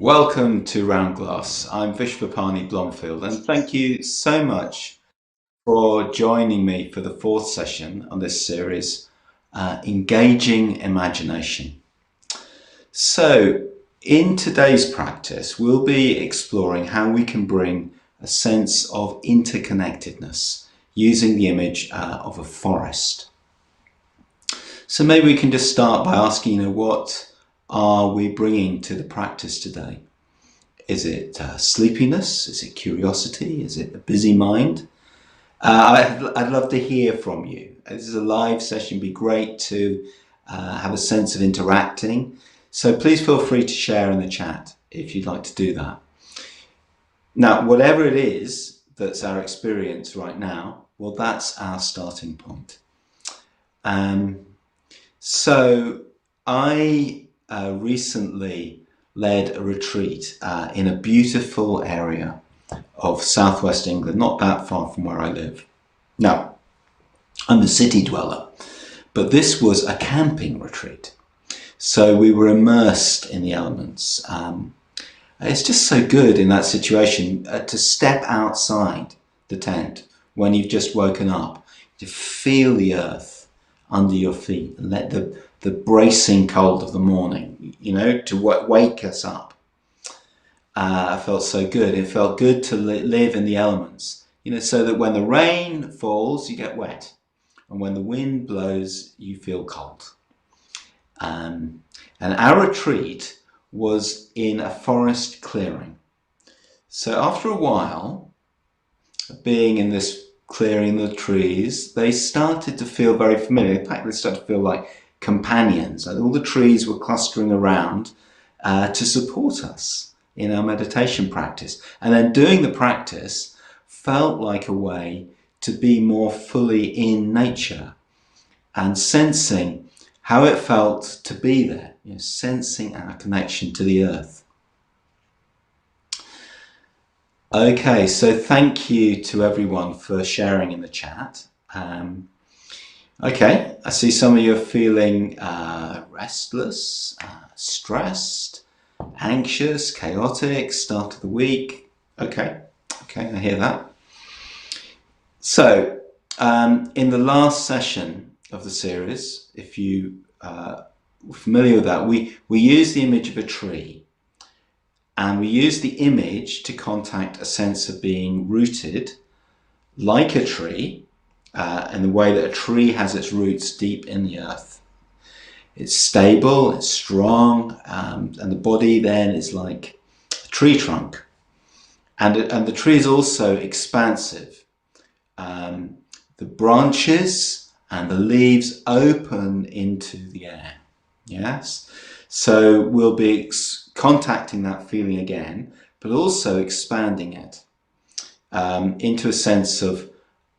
Welcome to Round Glass. I'm Vishvapani Blomfield, and thank you so much for joining me for the fourth session on this series, Engaging Imagination. So, in today's practice, we'll be exploring how we can bring a sense of interconnectedness using the image of a forest. So maybe we can just start by asking, what are we bringing to the practice today? Is it sleepiness? Is it curiosity? Is it a busy mind? I'd love to hear from you. This is a live session. It'd be great to have a sense of interacting. So please feel free to share in the chat if you'd like to do that. Now, whatever it is that's our experience right now, well, that's our starting point. So I recently led a retreat in a beautiful area of southwest England, not that far from where I live. Now, I'm a city dweller, but this was a camping retreat. So we were immersed in the elements. It's just so good in that situation to step outside the tent when you've just woken up, to feel the earth under your feet and let the bracing cold of the morning, to wake us up. Felt so good. It felt good to live in the elements, so that when the rain falls, you get wet. And when the wind blows, you feel cold. And our retreat was in a forest clearing. So after a while, being in this clearing, the trees, they started to feel very familiar. In fact, they started to feel like companions. All the trees were clustering around to support us in our meditation practice. And then doing the practice felt like a way to be more fully in nature and sensing how it felt to be there, sensing our connection to the earth. Okay, so thank you to everyone for sharing in the chat. Okay, I see some of you are feeling restless, stressed, anxious, chaotic, start of the week. Okay, I hear that. So, In the last session of the series, if you are familiar with that, we use the image of a tree, and we use the image to contact a sense of being rooted like a tree, in the way that a tree has its roots deep in the earth. It's stable, it's strong, and the body then is like a tree trunk. And the tree is also expansive. The branches and the leaves open into the air. Yes? So we'll be contacting that feeling again, but also expanding it into a sense of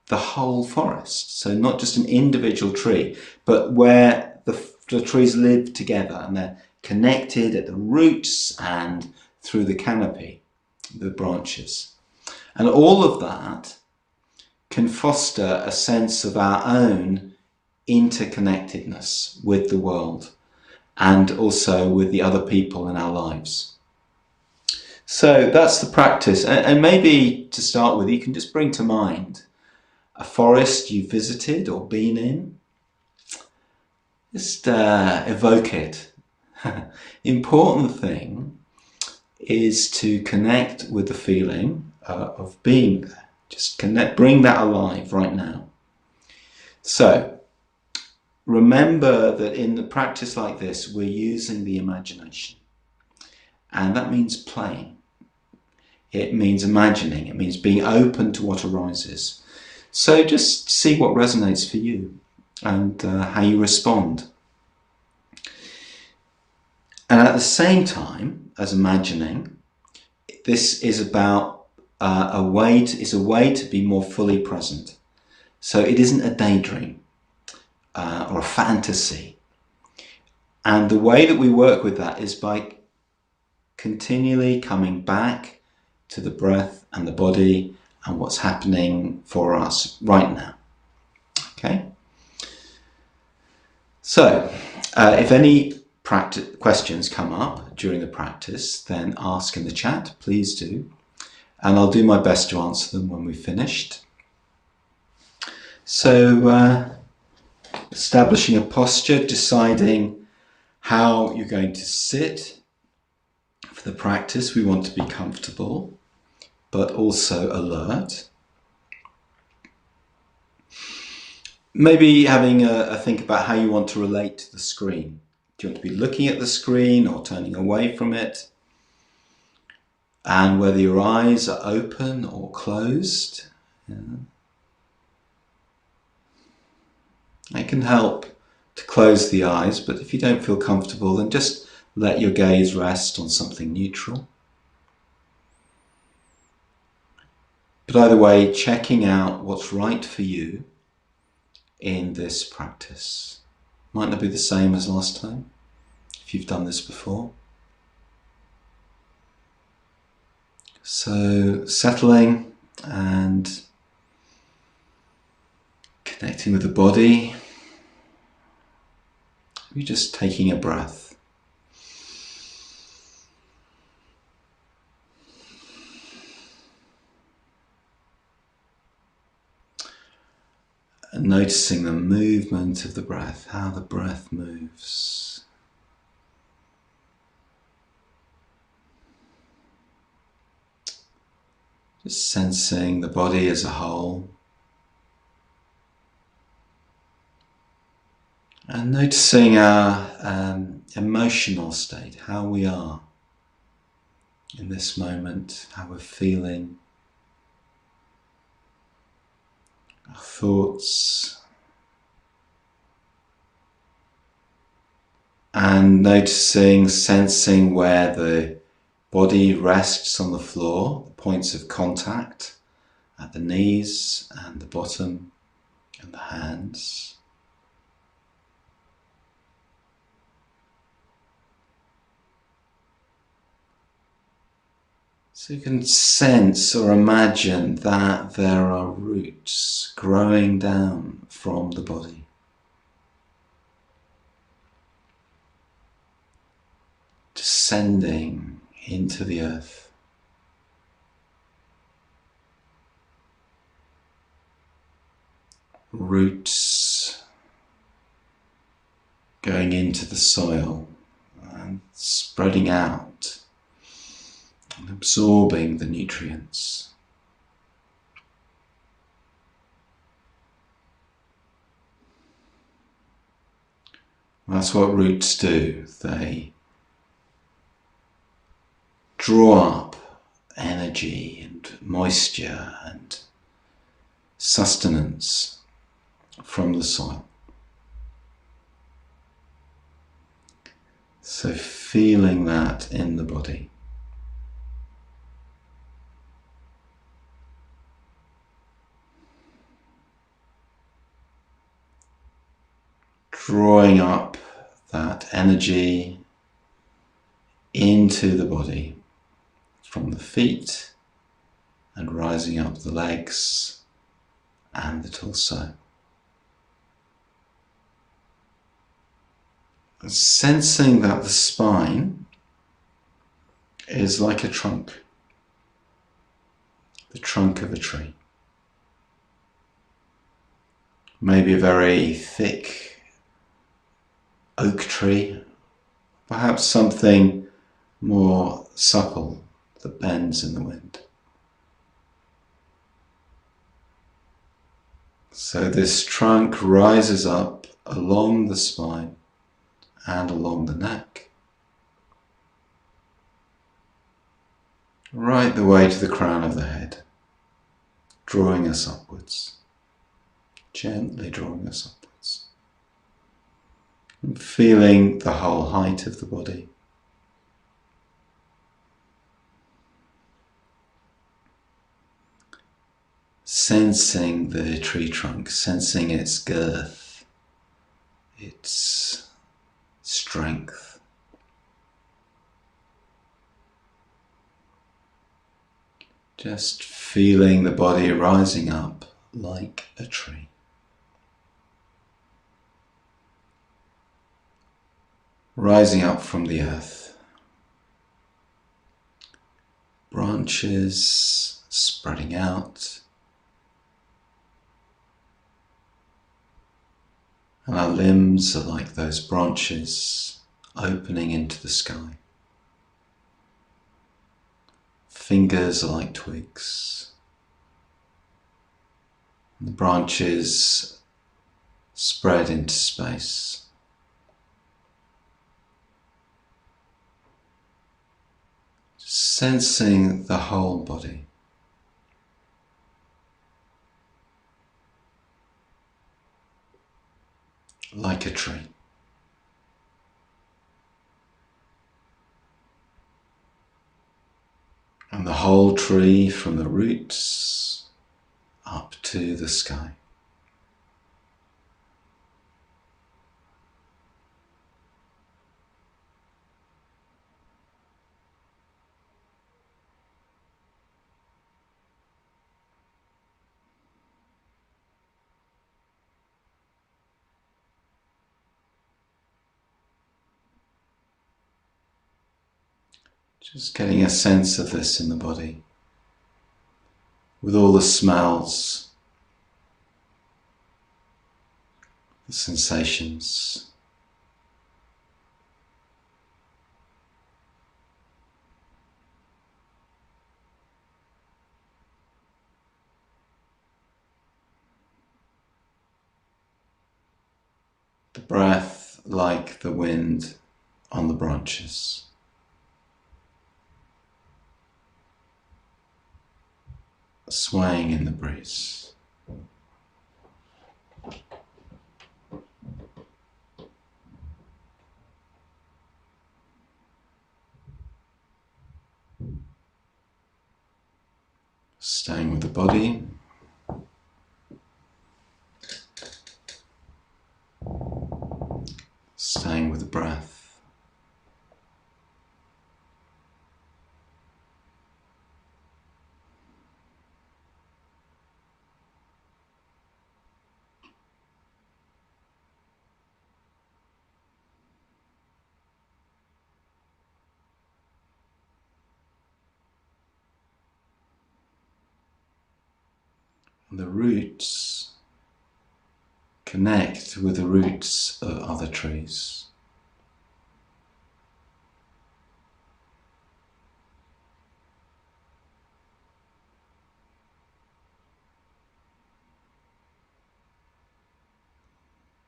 the whole forest. So not just an individual tree, but where the trees live together and they're connected at the roots and through the canopy, the branches. And all of that can foster a sense of our own interconnectedness with the world and also with the other people in our lives. So that's the practice. And maybe to start with, you can just bring to mind a forest you've visited or been in. Just evoke it. Important thing is to connect with the feeling of being there. Just connect, bring that alive right now. So remember that in the practice like this, we're using the imagination. And that means playing. It means imagining. It means being open to what arises. So just see what resonates for you and how you respond. And at the same time as imagining, this is about a way to be more fully present. So it isn't a daydream or a fantasy. And the way that we work with that is by continually coming back to the breath and the body and what's happening for us right now. Okay? So, if any questions come up during the practice, then ask in the chat, please do. And I'll do my best to answer them when we've finished. So, establishing a posture, deciding how you're going to sit. For the practice, we want to be comfortable, but also alert. Maybe having a think about how you want to relate to the screen. Do you want to be looking at the screen or turning away from it? And whether your eyes are open or closed. Yeah. It can help to close the eyes, but if you don't feel comfortable, then just let your gaze rest on something neutral. But either way, checking out what's right for you in this practice. Might not be the same as last time, if you've done this before. So settling and connecting with the body. You're just taking a breath. And noticing the movement of the breath, how the breath moves. Just sensing the body as a whole. And noticing our emotional state, how we are in this moment, how we're feeling, our thoughts, and noticing, sensing where the body rests on the floor, the points of contact at the knees and the bottom and the hands. So you can sense or imagine that there are roots growing down from the body. Descending into the earth. roots going into the soil and spreading out and absorbing the nutrients. That's what roots do. They draw up energy and moisture and sustenance from the soil. So feeling that in the body. Drawing up that energy into the body from the feet and rising up the legs and the torso. Sensing that the spine is like a trunk, the trunk of a tree. Maybe a very thick oak tree, perhaps something more supple that bends in the wind. So this trunk rises up along the spine and along the neck, right the way to the crown of the head, drawing us upwards, gently drawing us upwards, and feeling the whole height of the body. Sensing the tree trunk, sensing its girth, its strength. Just feeling the body rising up like a tree. Rising up from the earth. Branches spreading out. And our limbs are like those branches opening into the sky. Fingers are like twigs. And the branches spread into space. Sensing the whole body. Like a tree. And the whole tree from the roots up to the sky. Just getting a sense of this in the body, with all the smells, the sensations. The breath like the wind on the branches. Swaying in the breeze. Staying with the body. Staying with the breath. And the roots Connect with the roots of other trees.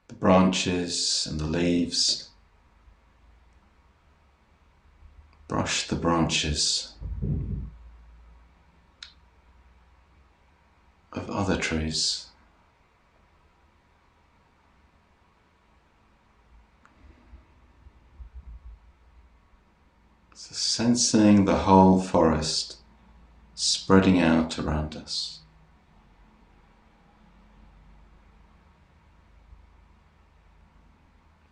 The branches and the leaves. Brush the branches of other trees. So sensing the whole forest spreading out around us.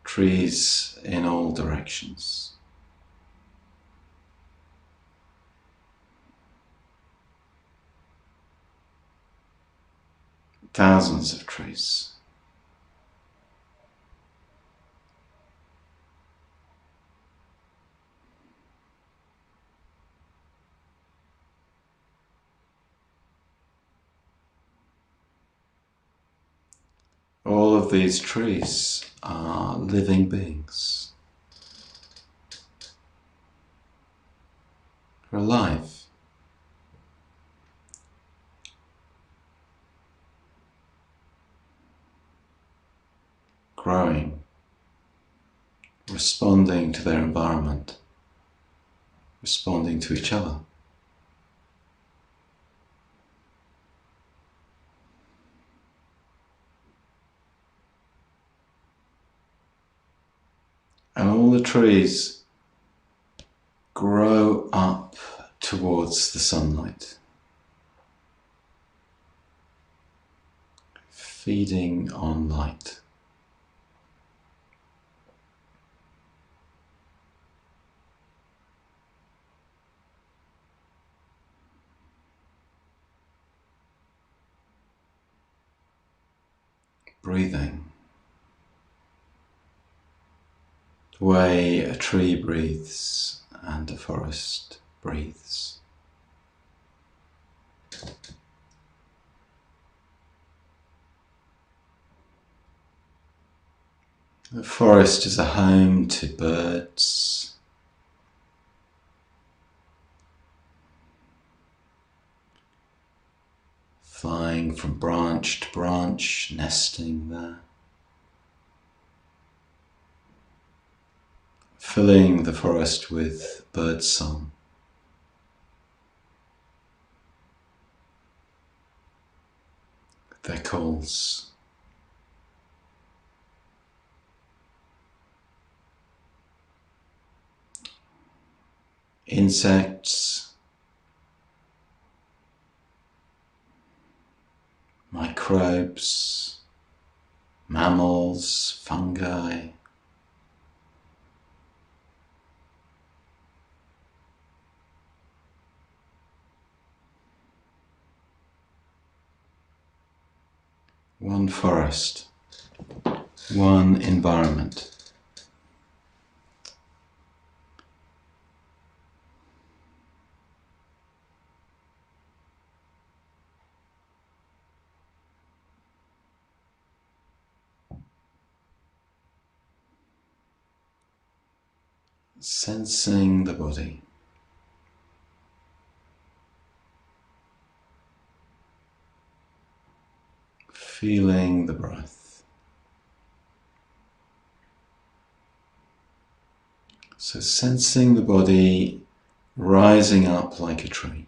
Trees in all directions. Thousands of trees. All of these trees are living beings. They're alive. Growing. Responding to their environment. Responding to each other. And all the trees grow up towards the sunlight, feeding on light. Breathing. The way a tree breathes and a forest breathes. The forest is a home to birds, flying from branch to branch, nesting there, filling the forest with birdsong. Their calls. Insects, microbes, mammals, fungi. One forest, one environment. Sensing the body. Feeling the breath. So sensing the body rising up like a tree.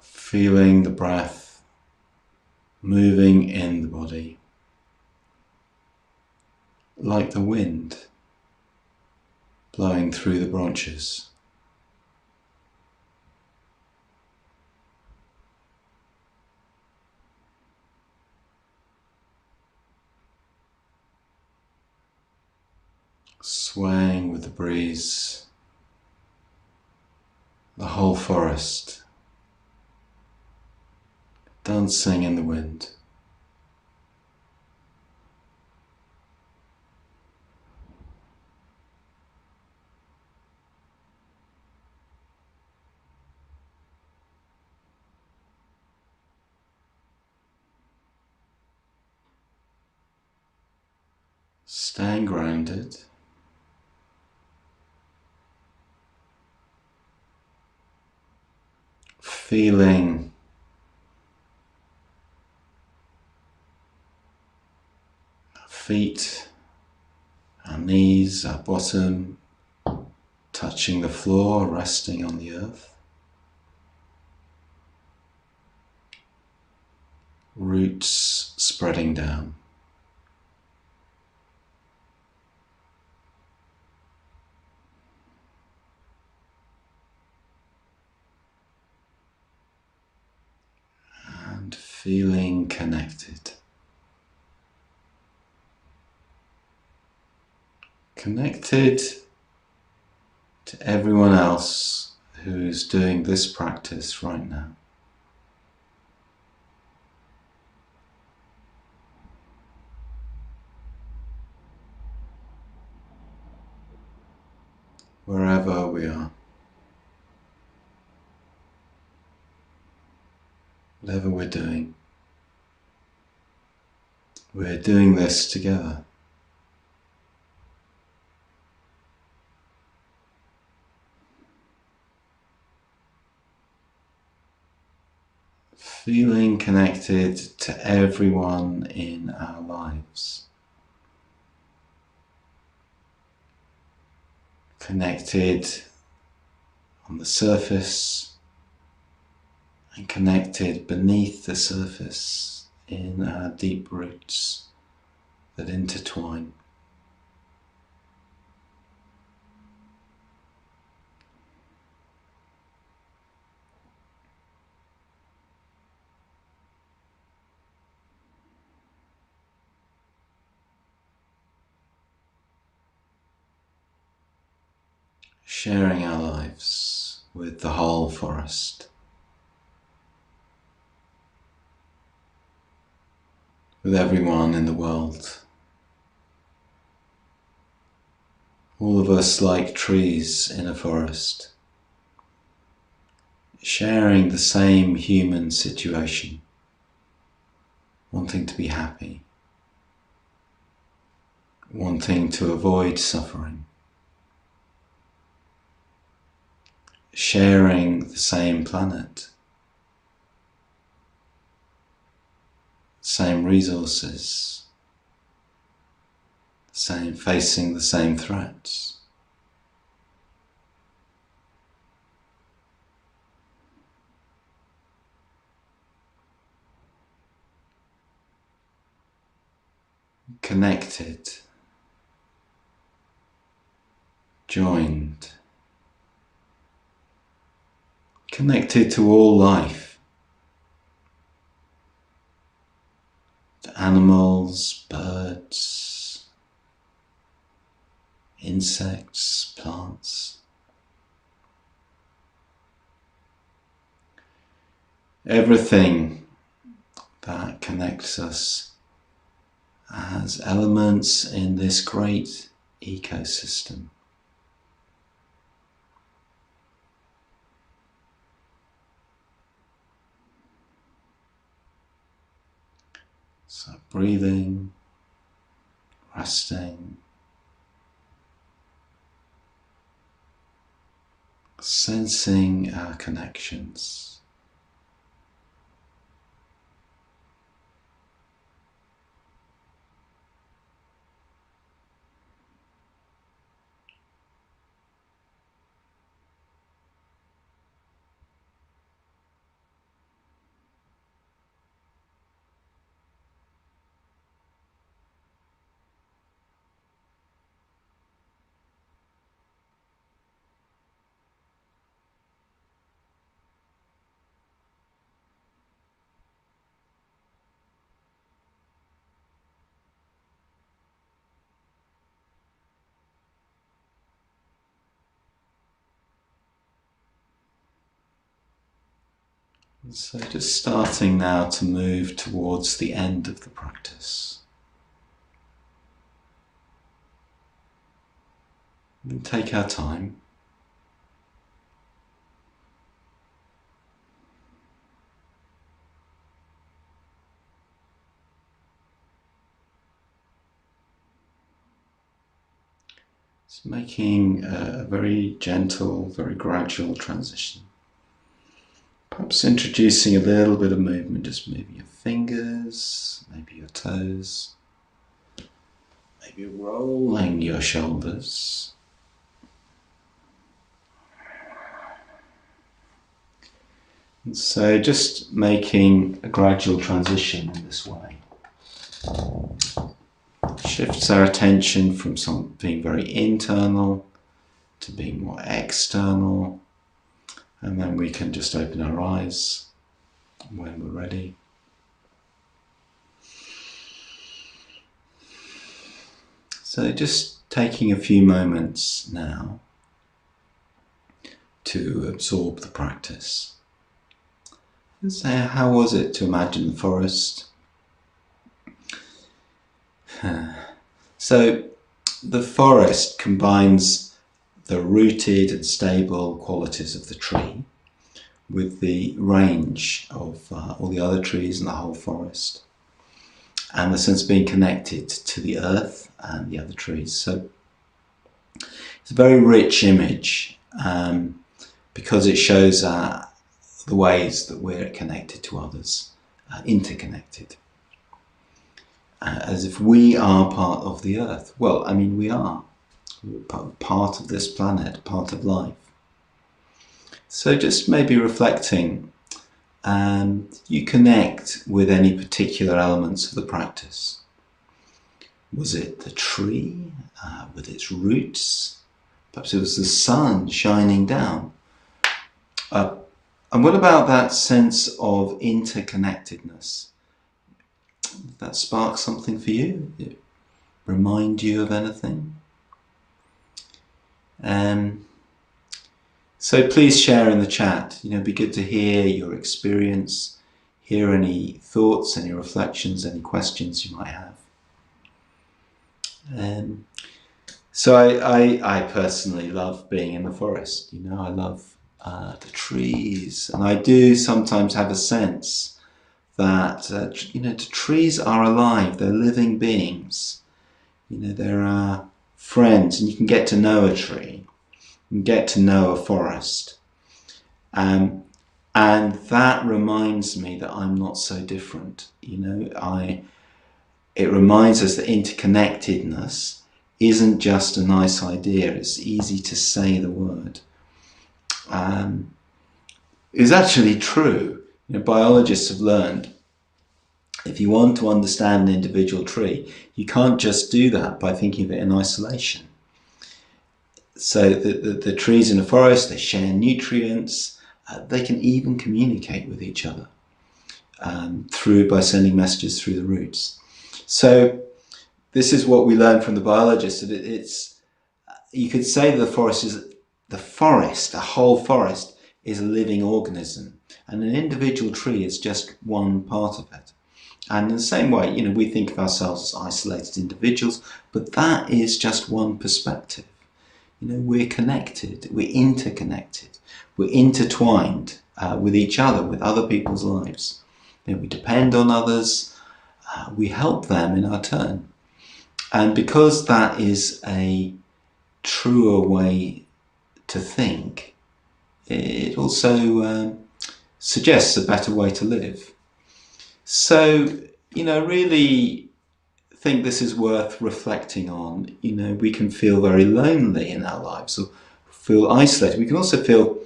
Feeling the breath moving in the body. Like the wind blowing through the branches. Swaying with the breeze, the whole forest dancing in the wind. Staying grounded. Feeling our feet, our knees, our bottom touching the floor, resting on the earth. Roots spreading down. And feeling connected. Connected to everyone else who's doing this practice right now. Wherever we are. Whatever we're doing this together. Feeling connected to everyone in our lives. Connected on the surface and connected beneath the surface in our deep roots that intertwine. Sharing our lives with the whole forest, with everyone in the world. All of us like trees in a forest, sharing the same human situation, wanting to be happy, wanting to avoid suffering, sharing the same planet, same resources, facing the same threats. Connected, joined, connected to all life, to animals, birds, insects, plants. Everything that connects us as elements in this great ecosystem. So breathing, resting, sensing our connections. And so just starting now to move towards the end of the practice. And take our time. Just making a very gentle, very gradual transition. Perhaps introducing a little bit of movement, just moving your fingers, maybe your toes, maybe rolling your shoulders. And so just making a gradual transition in this way shifts our attention from something very internal to being more external, and then we can just open our eyes when we're ready. So just taking a few moments now to absorb the practice. So how was it to imagine the forest? So the forest combines the rooted and stable qualities of the tree with the range of all the other trees in the whole forest, and the sense of being connected to the earth and the other trees. So it's a very rich image because it shows the ways that we're connected to others, interconnected. As if we are part of the earth. Well, I mean, we are. We're part of this planet, part of life. So just maybe reflecting, you connect with any particular elements of the practice. Was it the tree with its roots? Perhaps it was the sun shining down. And what about that sense of interconnectedness? Did that spark something for you? Did it remind you of anything? So please share in the chat. It'd be good to hear your experience, hear any thoughts, any reflections, any questions you might have. So I personally love being in the forest. I love the trees, and I do sometimes have a sense that the trees are alive. They're living beings. They're our friends, and you can get to know a tree, you can get to know a forest, and that reminds me that I'm not so different. It reminds us that interconnectedness isn't just a nice idea. It's easy to say the word. It's actually true. Biologists have learned if you want to understand an individual tree, you can't just do that by thinking of it in isolation. So the trees in the forest, they share nutrients. They can even communicate with each other by sending messages through the roots. So this is what we learn from the biologists. That you could say that the whole forest is a living organism, and an individual tree is just one part of it. And in the same way, we think of ourselves as isolated individuals, but that is just one perspective. We're connected, we're interconnected, we're intertwined with each other, with other people's lives. We depend on others, we help them in our turn. And because that is a truer way to think, it also suggests a better way to live. So, really think this is worth reflecting on. We can feel very lonely in our lives or feel isolated. We can also feel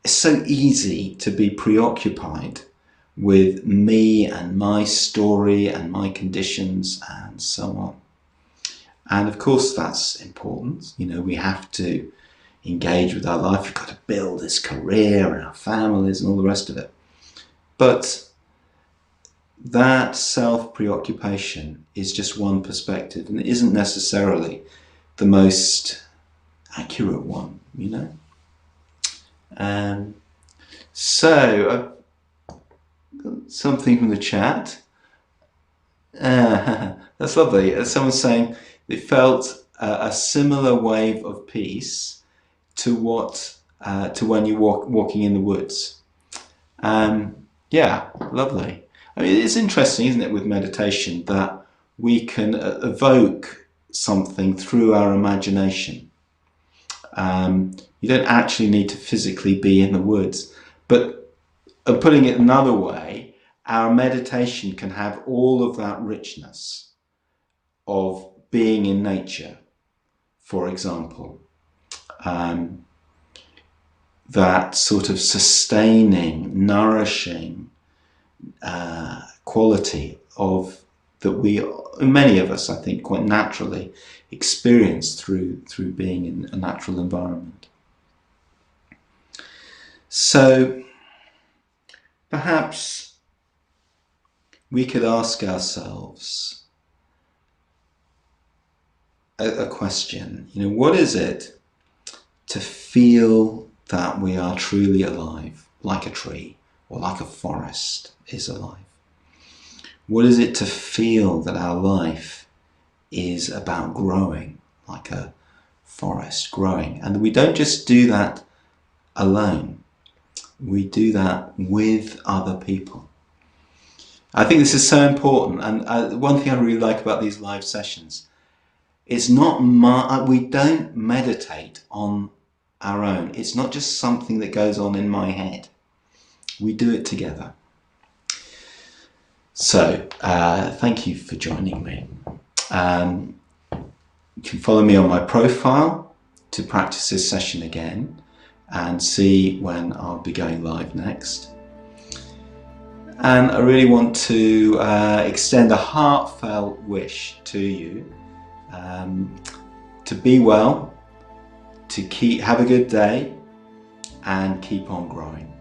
it's so easy to be preoccupied with me and my story and my conditions and so on. And of course that's important. We have to engage with our life. We've got to build this career and our families and all the rest of it. But that self-preoccupation is just one perspective, and it isn't necessarily the most accurate one, So I've got something from the chat. That's lovely. Someone's saying they felt a similar wave of peace to when you're walking in the woods. Yeah, lovely. I mean, it's interesting, isn't it, with meditation, that we can evoke something through our imagination. You don't actually need to physically be in the woods, but putting it another way, our meditation can have all of that richness of being in nature, for example. That sort of sustaining, nourishing quality of that we, many of us, I think, quite naturally experience through being in a natural environment. So perhaps we could ask ourselves a question, what is it to feel that we are truly alive, like a tree or like a forest is alive? What is it to feel that our life is about growing, like a forest growing? And we don't just do that alone. We do that with other people. I think this is so important. And one thing I really like about these live sessions, it's not we don't meditate on our own. It's not just something that goes on in my head. We do it together. So, thank you for joining me. You can follow me on my profile to practice this session again and see when I'll be going live next. And I really want to extend a heartfelt wish to you to be well, to have a good day, and keep on growing.